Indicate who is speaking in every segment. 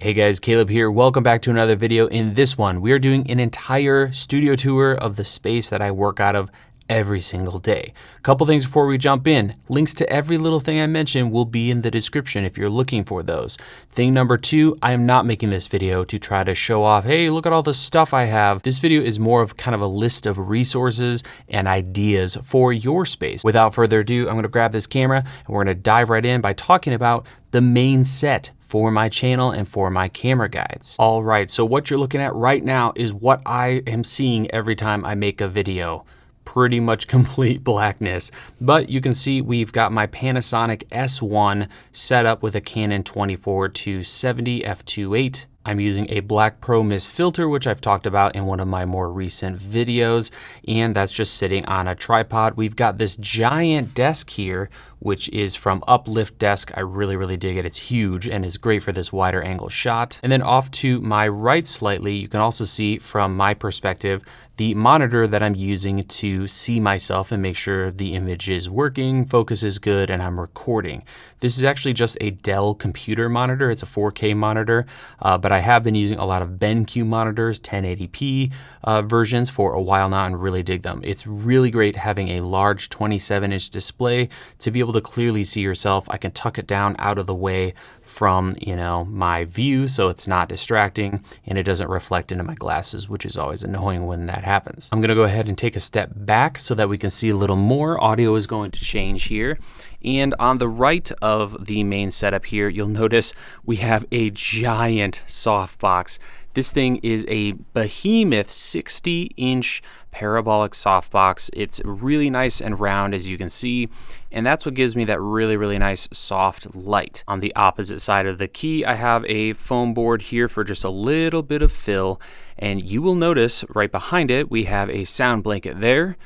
Speaker 1: Hey guys, Caleb here. Welcome back to another video. In this one, we are doing an entire studio tour of the space that I work out of every single day. A couple things before we jump in. Links to every little thing I mentioned will be in the description if you're looking for those. Thing number two, I am not making this video to try to show off, hey, look at all the stuff I have. This video is more of kind of a list of resources and ideas for your space. Without further ado, I'm gonna grab this camera and we're gonna dive right in by talking about the main set for my channel and for my camera guides. All right, so what you're looking at right now is what I am seeing every time I make a video. Pretty much complete blackness, but you can see we've got my Panasonic S1 set up with a Canon 24-70 f2.8. I'm using a black ProMist filter, which I've talked about in one of my more recent videos, and that's just sitting on a tripod. We've got this giant desk here, which is from Uplift Desk. I really dig it. It's huge and is great for this wider angle shot. And then off to my right slightly, you can also see from my perspective, the monitor that I'm using to see myself and make sure the image is working, focus is good, and I'm recording. This is actually just a Dell computer monitor. It's a 4K monitor, but I have been using a lot of BenQ monitors, 1080p versions for a while now and really dig them. It's really great having a large 27-inch display to be able to clearly see yourself. I can tuck it down out of the way from, my view so it's not distracting and it doesn't reflect into my glasses, which is always annoying when that happens. I'm gonna go ahead and take a step back so that we can see a little more. Audio is going to change here. And on the right of the main setup here, you'll notice we have a giant softbox. This thing is a behemoth 60-inch parabolic softbox. It's really nice and round, as you can see, and that's what gives me that really nice soft light. On the opposite side of the key, I have a foam board here for just a little bit of fill, and you will notice right behind it, we have a sound blanket there.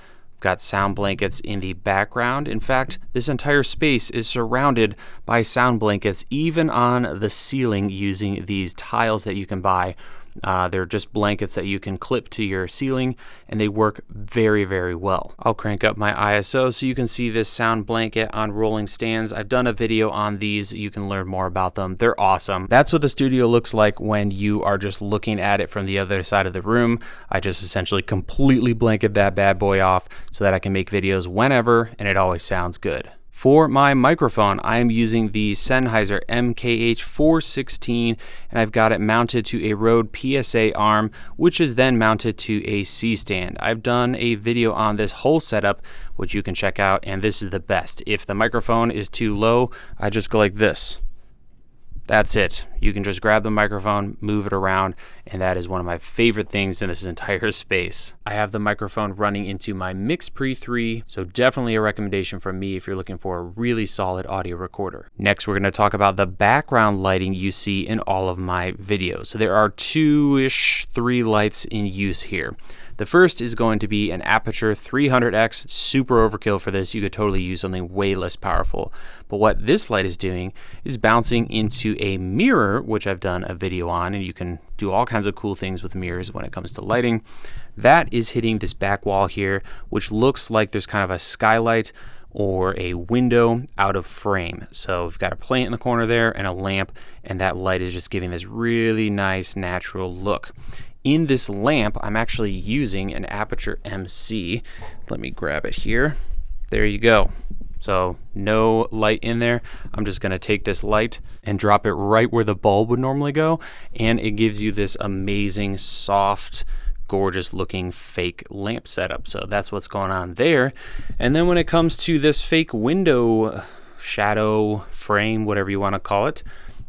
Speaker 1: Got sound blankets in the background. In fact, this entire space is surrounded by sound blankets, even on the ceiling, using these tiles that you can buy. They're just blankets that you can clip to your ceiling, and they work very well. I'll crank up my ISO so you can see this sound blanket on rolling stands. I've done a video on these. You can learn more about them. They're awesome. That's what the studio looks like when you are just looking at it from the other side of the room. I just essentially completely blanket that bad boy off so that I can make videos whenever, and it always sounds good. For my microphone, I am using the Sennheiser MKH416, and I've got it mounted to a Rode PSA arm, which is then mounted to a C-stand. I've done a video on this whole setup, which you can check out, and this is the best. If the microphone is too low, I just go like this. That's it. You can just grab the microphone, move it around, and that is one of my favorite things in this entire space. I have the microphone running into my Mix Pre 3, so definitely a recommendation from me if you're looking for a really solid audio recorder. Next, we're going to talk about the background lighting you see in all of my videos. So there are three lights in use here. The first is going to be an Aputure 300X. It's super overkill for this. You could totally use something way less powerful. But what this light is doing is bouncing into a mirror, which I've done a video on, and you can do all kinds of cool things with mirrors when it comes to lighting. That is hitting this back wall here, which looks like there's kind of a skylight or a window out of frame. So we've got a plant in the corner there and a lamp, and that light is just giving this really nice natural look. In this lamp, I'm actually using an Aputure MC. Let me grab it here. There you go. So no light in there. I'm just gonna take this light and drop it right where the bulb would normally go, and it gives you this amazing, soft, gorgeous looking fake lamp setup. So that's what's going on there. And then when it comes to this fake window, shadow, frame, whatever you wanna call it,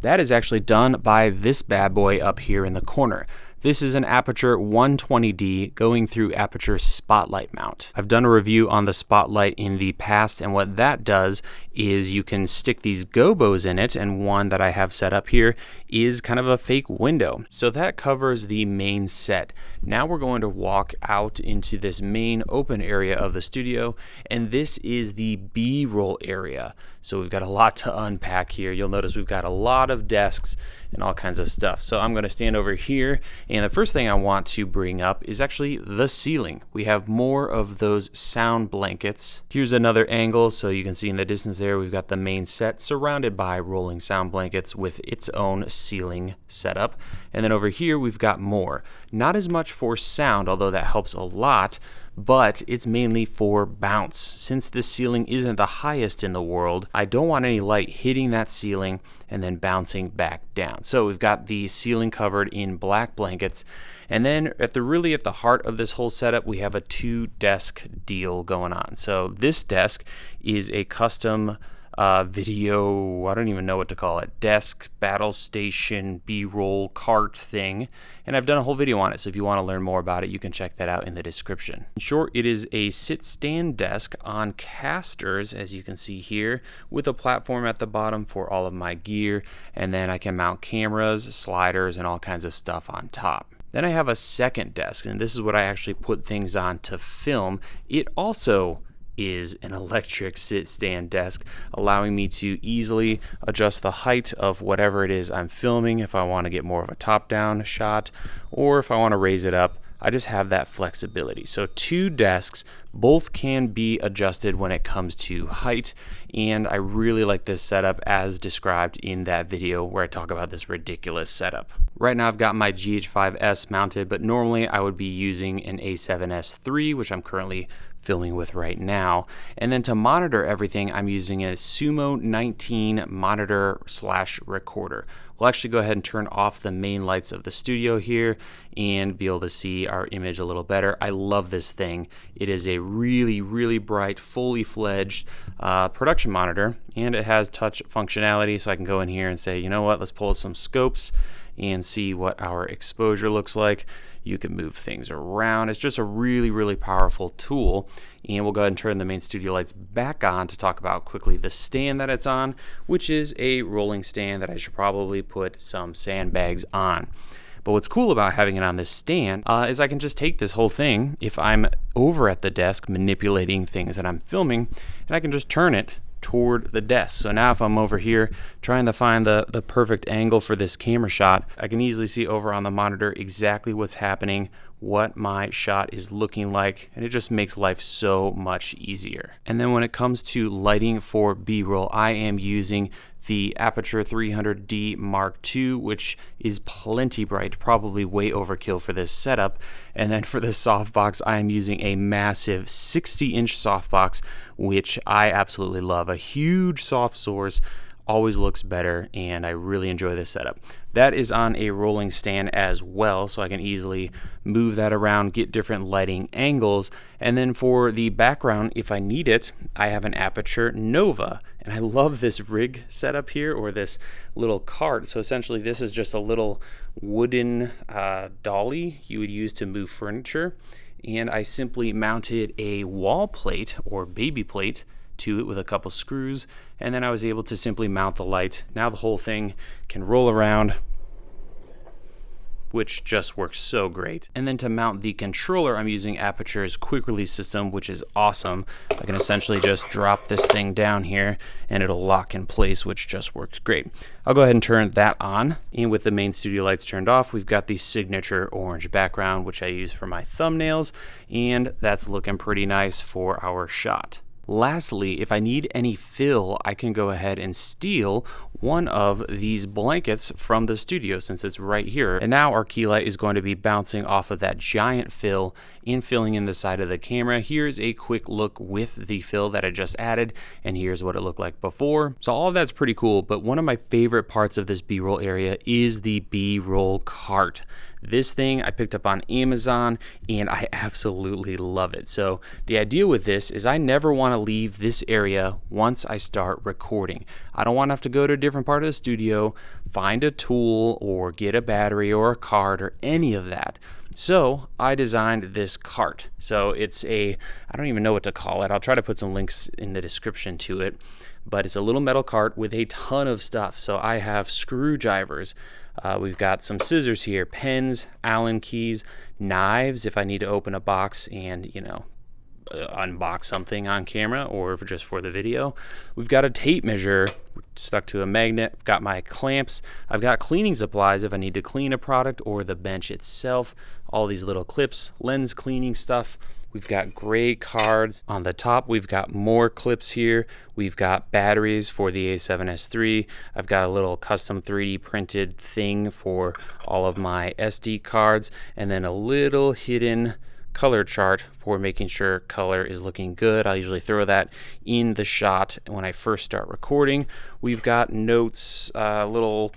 Speaker 1: that is actually done by this bad boy up here in the corner. This is an Aputure 120D going through Aputure Spotlight mount. I've done a review on the Spotlight in the past, and what that does is you can stick these Gobos in it, and one that I have set up here is kind of a fake window. So that covers the main set. Now we're going to walk out into this main open area of the studio, and this is the B-roll area. So we've got a lot to unpack here. You'll notice we've got a lot of desks and all kinds of stuff. So I'm gonna stand over here, and the first thing I want to bring up is actually the ceiling. We have more of those sound blankets. Here's another angle so you can see in the distance there, we've got the main set surrounded by rolling sound blankets with its own ceiling setup. And then over here, we've got more. Not as much for sound, although that helps a lot, but it's mainly for bounce. Since this ceiling isn't the highest in the world, I don't want any light hitting that ceiling and then bouncing back down. So we've got the ceiling covered in black blankets. And then at the heart of this whole setup, we have a 2-desk deal going on. So this desk is a custom video, I don't even know what to call it, desk, battle station, B-roll cart thing. And I've done a whole video on it, so if you want to learn more about it, you can check that out in the description. In short, it is a sit-stand desk on casters, as you can see here, with a platform at the bottom for all of my gear, and then I can mount cameras, sliders, and all kinds of stuff on top. Then I have a second desk, and this is what I actually put things on to film. It also is an electric sit-stand desk, allowing me to easily adjust the height of whatever it is I'm filming if I want to get more of a top-down shot, or if I want to raise it up. I just have that flexibility. So 2 desks, both can be adjusted when it comes to height, and I really like this setup as described in that video where I talk about this ridiculous setup. Right now I've got my GH5S mounted, but normally I would be using an A7S III, which I'm currently filming with right now. And then to monitor everything, I'm using a Sumo 19 monitor / recorder. We'll actually go ahead and turn off the main lights of the studio here and be able to see our image a little better. I love this thing. It is a really, really bright, fully fledged production monitor, and it has touch functionality, so I can go in here and say, you know what, let's pull some scopes and see what our exposure looks like. You can move things around. It's just a really, really powerful tool. And we'll go ahead and turn the main studio lights back on to talk about quickly the stand that it's on, which is a rolling stand that I should probably put some sandbags on. But what's cool about having it on this stand is I can just take this whole thing, if I'm over at the desk manipulating things that I'm filming, and I can just turn it toward the desk. So now if I'm over here trying to find the perfect angle for this camera shot, I can easily see over on the monitor exactly what's happening, what my shot is looking like, and it just makes life so much easier. And then when it comes to lighting for B-roll, I am using the Aputure 300D Mark II, which is plenty bright, probably way overkill for this setup. And then for the softbox, I am using a massive 60-inch softbox, which I absolutely love. A huge soft source always looks better, and I really enjoy this setup. That is on a rolling stand as well, so I can easily move that around, get different lighting angles. And then for the background, if I need it, I have an Aputure Nova. And I love this rig setup here, or this little cart. So essentially this is just a little wooden dolly you would use to move furniture. And I simply mounted a wall plate or baby plate to it with a couple screws, and then I was able to simply mount the light. Now the whole thing can roll around, which just works so great. And then to mount the controller, I'm using Aputure's quick release system, which is awesome. I can essentially just drop this thing down here and it'll lock in place, which just works great. I'll go ahead and turn that on. And with the main studio lights turned off, we've got the signature orange background, which I use for my thumbnails, and that's looking pretty nice for our shot. Lastly, if I need any fill, I can go ahead and steal one of these blankets from the studio since it's right here. And now our key light is going to be bouncing off of that giant fill and filling in the side of the camera. Here's a quick look with the fill that I just added, and here's what it looked like before. So all of that's pretty cool, but one of my favorite parts of this B-roll area is the B-roll cart. This thing I picked up on Amazon and I absolutely love it. So the idea with this is I never want to leave this area once I start recording. I don't want to have to go to a different part of the studio, find a tool or get a battery or a card or any of that. So I designed this cart. So it's I don't even know what to call it. I'll try to put some links in the description to it, but it's a little metal cart with a ton of stuff. So I have screwdrivers. We've got some scissors here, pens, Allen keys, knives if I need to open a box and, unbox something on camera or just for the video. We've got a tape measure stuck to a magnet. I've got my clamps. I've got cleaning supplies if I need to clean a product or the bench itself. All these little clips, lens cleaning stuff. We've got gray cards. On the top, we've got more clips here. We've got batteries for the A7S III. I've got a little custom 3D printed thing for all of my SD cards, and then a little hidden color chart for making sure color is looking good. I'll usually throw that in the shot when I first start recording. We've got notes, all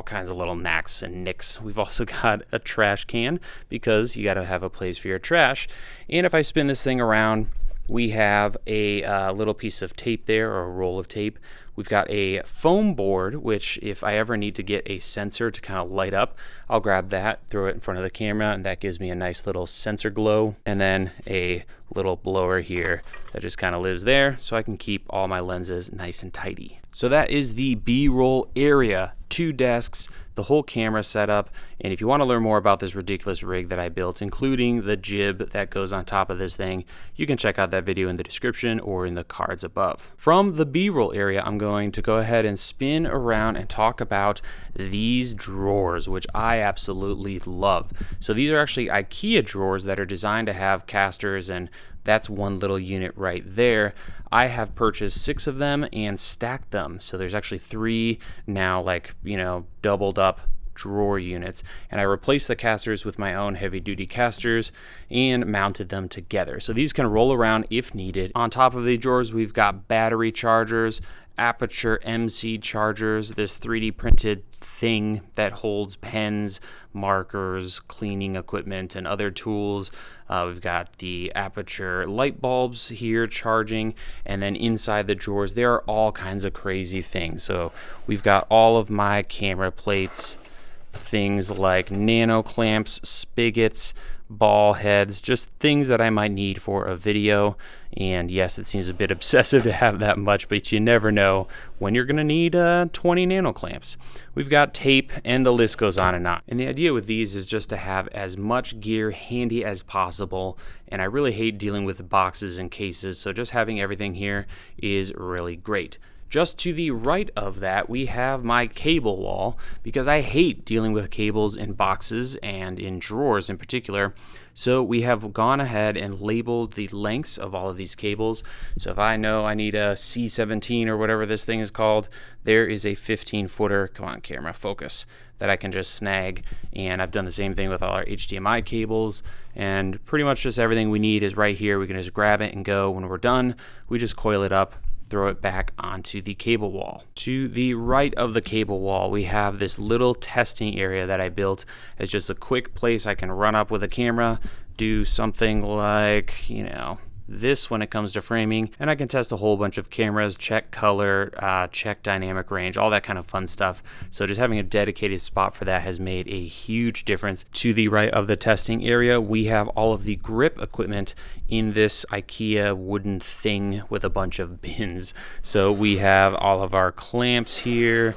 Speaker 1: kinds of little knacks and nicks. We've also got a trash can because you got to have a place for your trash. And if I spin this thing around, we have a little piece of tape there, or a roll of tape. We've got a foam board, which if I ever need to get a sensor to kind of light up, I'll grab that, throw it in front of the camera, and that gives me a nice little sensor glow. And then a little blower here that just kind of lives there so I can keep all my lenses nice and tidy. So that is the B-roll area. 2 desks, the whole camera setup. And if you want to learn more about this ridiculous rig that I built, including the jib that goes on top of this thing, you can check out that video in the description or in the cards above. From the B-roll area, I'm going to go ahead and spin around and talk about these drawers, which I absolutely love. So these are actually IKEA drawers that are designed to have casters, and that's one little unit right there. I have purchased 6 of them and stacked them. So there's actually 3 now, like, doubled up drawer units, and I replaced the casters with my own heavy duty casters and mounted them together. So these can roll around if needed. On top of the drawers, we've got battery chargers, Aputure MC chargers, this 3D printed thing that holds pens, markers, cleaning equipment, and other tools. We've got the Aputure light bulbs here charging, and then inside the drawers there are all kinds of crazy things. So we've got all of my camera plates, things like nano clamps, spigots, ball heads, just things that I might need for a video. And yes, it seems a bit obsessive to have that much, but you never know when you're gonna need 20 nano clamps. We've got tape, and the list goes on and on. And the idea with these is just to have as much gear handy as possible, and I really hate dealing with boxes and cases, so just having everything here is really great. Just to the right of that, we have my cable wall, because I hate dealing with cables in boxes and in drawers in particular. So we have gone ahead and labeled the lengths of all of these cables. So if I know I need a C17 or whatever this thing is called, there is a 15-footer, come on camera, focus, that I can just snag. And I've done the same thing with all our HDMI cables, and pretty much just everything we need is right here. We can just grab it and go. When we're done, we just coil it up, throw it back onto the cable wall. To the right of the cable wall, we have this little testing area that I built as just a quick place I can run up with a camera, do something like, this when it comes to framing, and I can test a whole bunch of cameras, check color, check dynamic range, all that kind of fun stuff. So just having a dedicated spot for that has made a huge difference. To the right of the testing area, we have all of the grip equipment in this IKEA wooden thing with a bunch of bins. So we have all of our clamps here,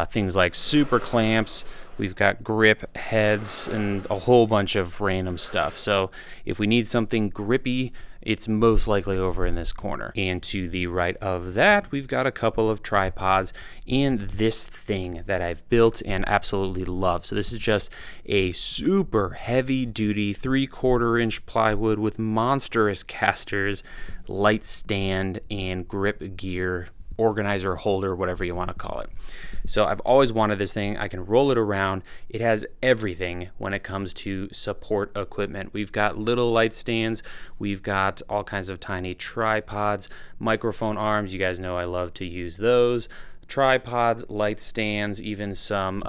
Speaker 1: things like super clamps. We've got grip heads and a whole bunch of random stuff. So if we need something grippy, it's most likely over in this corner. And to the right of that, we've got a couple of tripods and this thing that I've built and absolutely love. So this is just a super heavy duty 3/4 inch plywood with monstrous casters, light stand, and grip gear, organizer, holder, whatever you want to call it. So I've always wanted this thing. I can roll it around. It has everything when it comes to support equipment. We've got little light stands. We've got all kinds of tiny tripods, microphone arms. You guys know I love to use those. Tripods, light stands, even some,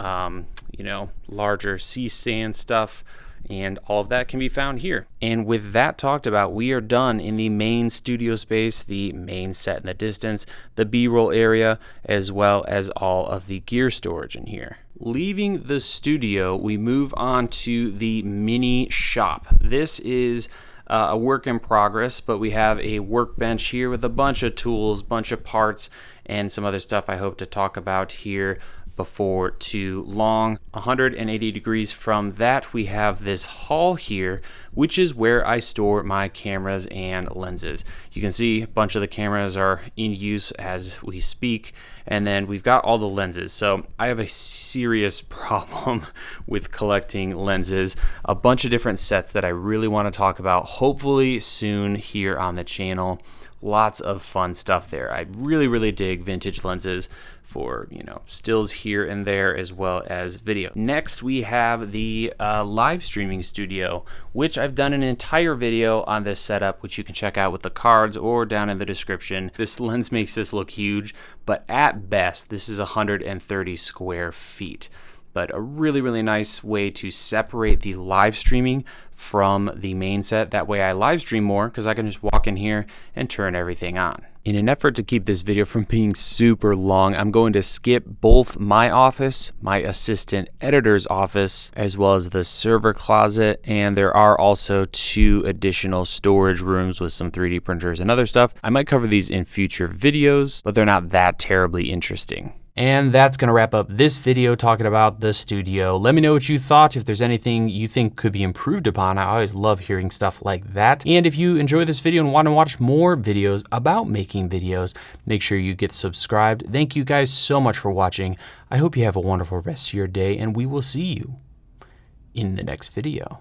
Speaker 1: larger C-stand stuff. And all of that can be found here. And with that talked about, we are done in the main studio space, the main set in the distance, the B-roll area, as well as all of the gear storage in here. Leaving the studio, we move on to the mini shop. This is a work in progress, but we have a workbench here with a bunch of tools, bunch of parts, and some other stuff I hope to talk about here. before too long. 180 degrees from that, we have this hall here, which is where I store my cameras and lenses. You can see a bunch of the cameras are in use as we speak, and then we've got all the lenses. So I have a serious problem with collecting lenses, a bunch of different sets that I really want to talk about, hopefully soon here on the channel. Lots of fun stuff there. I really dig vintage lenses for, you know, stills here and there as well as video. Next, we have the live streaming studio, which I've done an entire video on this setup, which you can check out with the cards or down in the description. This lens makes this look huge, but at best, this is 130 square feet. But a really nice way to separate the live streaming from the main set. That way I live stream more because I can just walk in here and turn everything on. In an effort to keep this video from being super long, I'm going to skip both my office, my assistant editor's office, as well as the server closet, and there are also 2 additional storage rooms with some 3D printers and other stuff. I might cover these in future videos, but they're not that terribly interesting. And that's going to wrap up this video talking about the studio. Let me know what you thought, if there's anything you think could be improved upon. I always love hearing stuff like that. And if you enjoy this video and want to watch more videos about making videos, make sure you get subscribed. Thank you guys so much for watching. I hope you have a wonderful rest of your day, and we will see you in the next video.